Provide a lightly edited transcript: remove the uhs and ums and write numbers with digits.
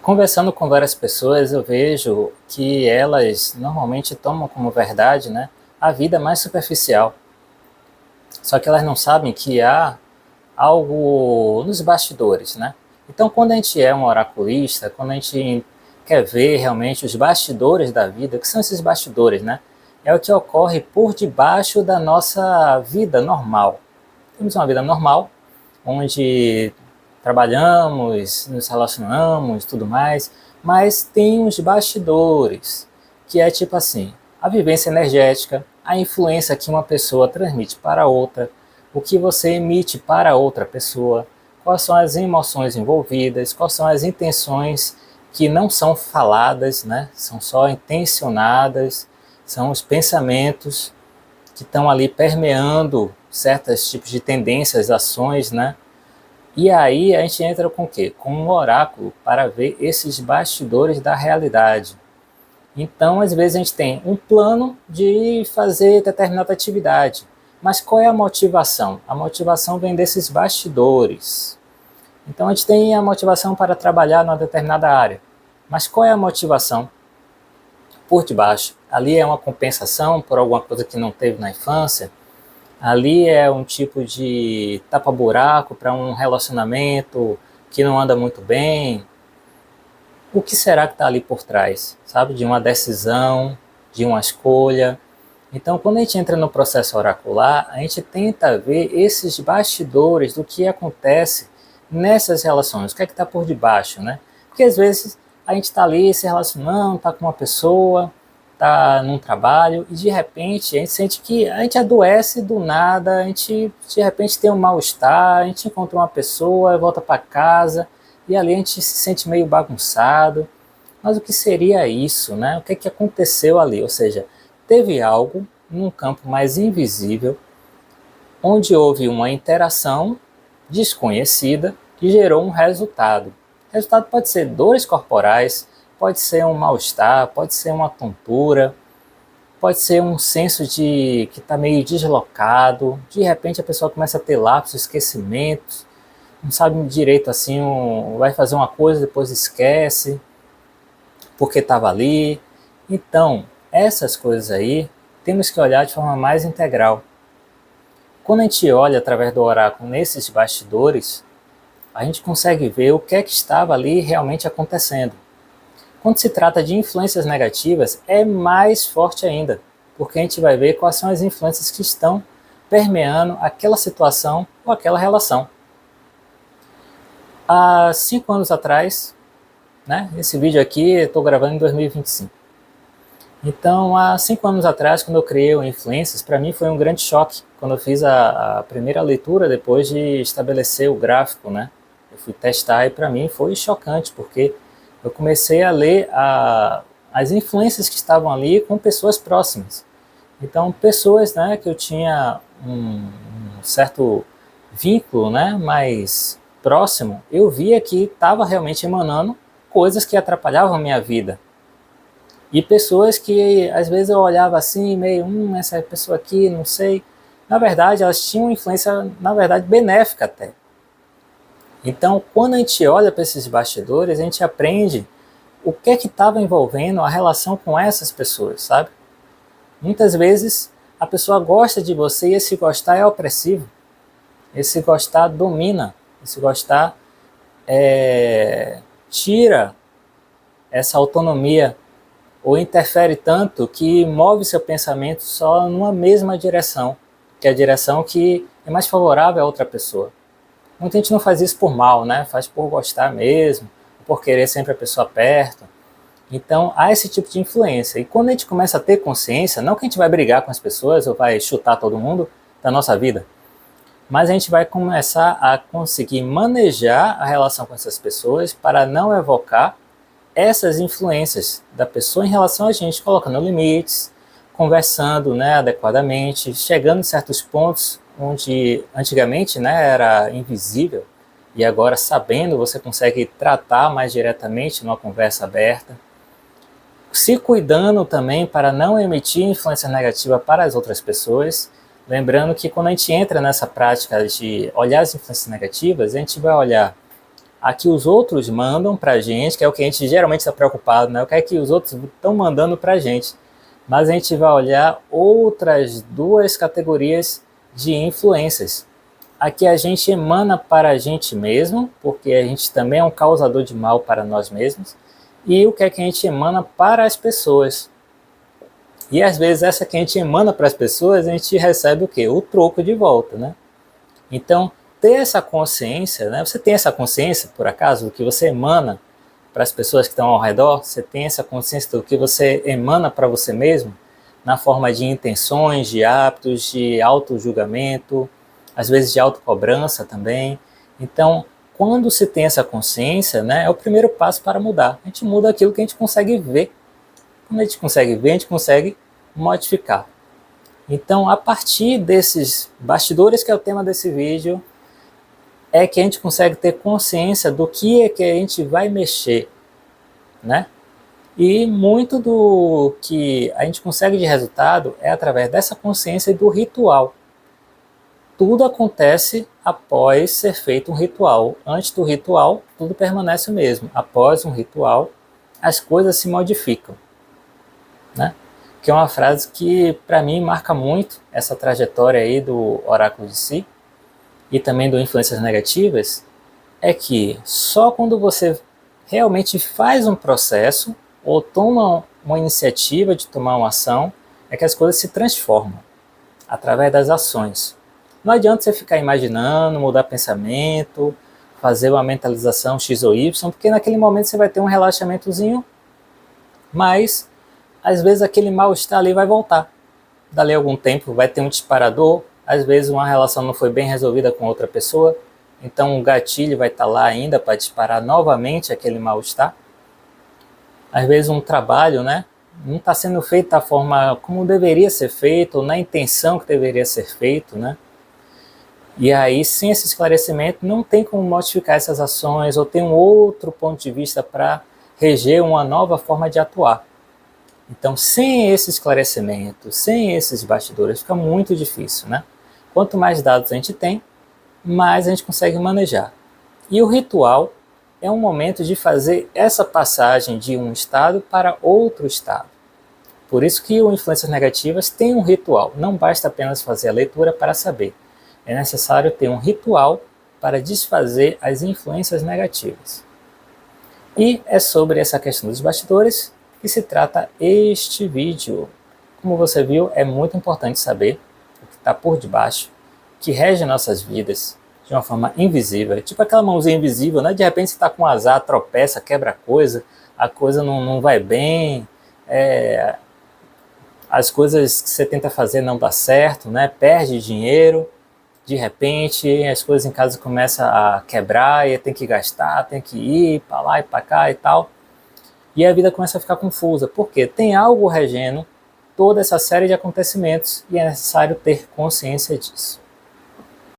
Conversando com várias pessoas, eu vejo que elas normalmente tomam como verdade, né, a vida mais superficial. Só que elas não sabem que há algo nos bastidores, né? Então, quando a gente é um oraculista, quando a gente quer ver realmente os bastidores da vida, o que são esses bastidores, né? É o que ocorre por debaixo da nossa vida normal. Temos uma vida normal, onde trabalhamos, nos relacionamos, tudo mais, mas tem os bastidores, que é tipo assim, a vivência energética, a influência que uma pessoa transmite para outra, o que você emite para outra pessoa, quais são as emoções envolvidas, quais são as intenções que não são faladas, né? São só intencionadas, são os pensamentos que estão ali permeando certos tipos de tendências, ações, né? E aí a gente entra com o quê? Com um oráculo para ver esses bastidores da realidade. Então, às vezes a gente tem um plano de fazer determinada atividade, mas qual é a motivação? A motivação vem desses bastidores. Então, a gente tem a motivação para trabalhar numa determinada área, mas qual é a motivação por debaixo? Ali é uma compensação por alguma coisa que não teve na infância. Ali é um tipo de tapa-buraco para um relacionamento que não anda muito bem. O que será que está ali por trás, sabe? De uma decisão, de uma escolha. Então, quando a gente entra no processo oracular, a gente tenta ver esses bastidores do que acontece nessas relações, o que é que está por debaixo, né? Porque às vezes a gente está ali se relacionando, está com uma pessoa, está num trabalho e de repente a gente sente que a gente adoece do nada, a gente de repente tem um mal-estar, a gente encontra uma pessoa, volta para casa e ali a gente se sente meio bagunçado. Mas o que seria isso, né? O que é que aconteceu ali? Ou seja, teve algo num campo mais invisível, onde houve uma interação desconhecida que gerou um resultado. O resultado pode ser dores corporais, pode ser um mal-estar, pode ser uma tontura, pode ser um senso de que está meio deslocado, de repente a pessoa começa a ter lapsos, esquecimentos, não sabe direito assim, vai fazer uma coisa, depois esquece, porque estava ali. Então, essas coisas aí, temos que olhar de forma mais integral. Quando a gente olha através do oráculo nesses bastidores, a gente consegue ver o que é que estava ali realmente acontecendo. Quando se trata de influências negativas, é mais forte ainda, porque a gente vai ver quais são as influências que estão permeando aquela situação ou aquela relação. Há 5 anos atrás, né, esse vídeo aqui eu estou gravando em 2025. Então, há 5 anos atrás, quando eu criei o Influências, para mim foi um grande choque, quando eu fiz a primeira leitura depois de estabelecer o gráfico, né? Eu fui testar e para mim foi chocante, porque eu comecei a ler as influências que estavam ali com pessoas próximas. Então, pessoas, né, que eu tinha um certo vínculo, né, mais próximo, eu via que estava realmente emanando coisas que atrapalhavam a minha vida. E pessoas que às vezes eu olhava assim, meio, essa pessoa aqui, não sei. Na verdade, elas tinham influência, na verdade, benéfica até. Então, quando a gente olha para esses bastidores, a gente aprende o que é que estava envolvendo a relação com essas pessoas, sabe? Muitas vezes a pessoa gosta de você e esse gostar é opressivo. Esse gostar domina. Esse gostar tira essa autonomia ou interfere tanto que move seu pensamento só numa mesma direção, que é a direção que é mais favorável a outra pessoa. Muita gente não faz isso por mal, né? Faz por gostar mesmo, por querer sempre a pessoa perto. Então há esse tipo de influência. E quando a gente começa a ter consciência, não que a gente vai brigar com as pessoas ou vai chutar todo mundo da nossa vida, mas a gente vai começar a conseguir manejar a relação com essas pessoas para não evocar essas influências da pessoa em relação a gente, colocando limites, conversando, né, adequadamente, chegando em certos pontos onde antigamente, né, era invisível e agora sabendo você consegue tratar mais diretamente numa conversa aberta, se cuidando também para não emitir influência negativa para as outras pessoas, lembrando que quando a gente entra nessa prática de olhar as influências negativas, a gente vai olhar a que os outros mandam para a gente, que é o que a gente geralmente está preocupado, né? O que é que os outros estão mandando para a gente. Mas a gente vai olhar outras duas categorias de influências. A que a gente emana para a gente mesmo, porque a gente também é um causador de mal para nós mesmos, e o que é que a gente emana para as pessoas. E às vezes essa que a gente emana para as pessoas, a gente recebe o quê? O troco de volta, né? Então, ter essa consciência, né? Você tem essa consciência, por acaso, do que você emana para as pessoas que estão ao redor? Você tem essa consciência do que você emana para você mesmo? Na forma de intenções, de hábitos, de auto-julgamento, às vezes de autocobrança também. Então, quando se tem essa consciência, né, é o primeiro passo para mudar. A gente muda aquilo que a gente consegue ver. Quando a gente consegue ver, a gente consegue modificar. Então, a partir desses bastidores, que é o tema desse vídeo, é que a gente consegue ter consciência do que é que a gente vai mexer, né? E muito do que a gente consegue de resultado é através dessa consciência e do ritual. Tudo acontece após ser feito um ritual. Antes do ritual, tudo permanece o mesmo. Após um ritual, as coisas se modificam, né? Que é uma frase que, para mim, marca muito essa trajetória aí do Oráculo de Si e também do Influências Negativas, é que só quando você realmente faz um processo ou toma uma iniciativa de tomar uma ação, é que as coisas se transformam através das ações. Não adianta você ficar imaginando, mudar pensamento, fazer uma mentalização X ou Y, porque naquele momento você vai ter um relaxamentozinho, mas às vezes aquele mal-estar ali vai voltar. Dali a algum tempo vai ter um disparador, às vezes uma relação não foi bem resolvida com outra pessoa, então o gatilho vai estar lá ainda para disparar novamente aquele mal-estar. Às vezes um trabalho, né, não está sendo feito da forma como deveria ser feito, ou na intenção que deveria ser feito, né? E aí, sem esse esclarecimento, não tem como modificar essas ações, ou ter um outro ponto de vista para reger uma nova forma de atuar. Então, sem esse esclarecimento, sem esses bastidores, fica muito difícil, né? Quanto mais dados a gente tem, mais a gente consegue manejar. E o ritual é um momento de fazer essa passagem de um estado para outro estado. Por isso que o Influências Negativas tem um ritual. Não basta apenas fazer a leitura para saber. É necessário ter um ritual para desfazer as influências negativas. E é sobre essa questão dos bastidores que se trata este vídeo. Como você viu, é muito importante saber o que está por debaixo, que rege nossas vidas de uma forma invisível. Tipo aquela mãozinha invisível, né? De repente você está com azar, tropeça, quebra a coisa não vai bem, as coisas que você tenta fazer não dá certo, né? Perde dinheiro, de repente as coisas em casa começam a quebrar e tem que gastar, tem que ir para lá e para cá e tal. E a vida começa a ficar confusa, porque tem algo regendo toda essa série de acontecimentos e é necessário ter consciência disso.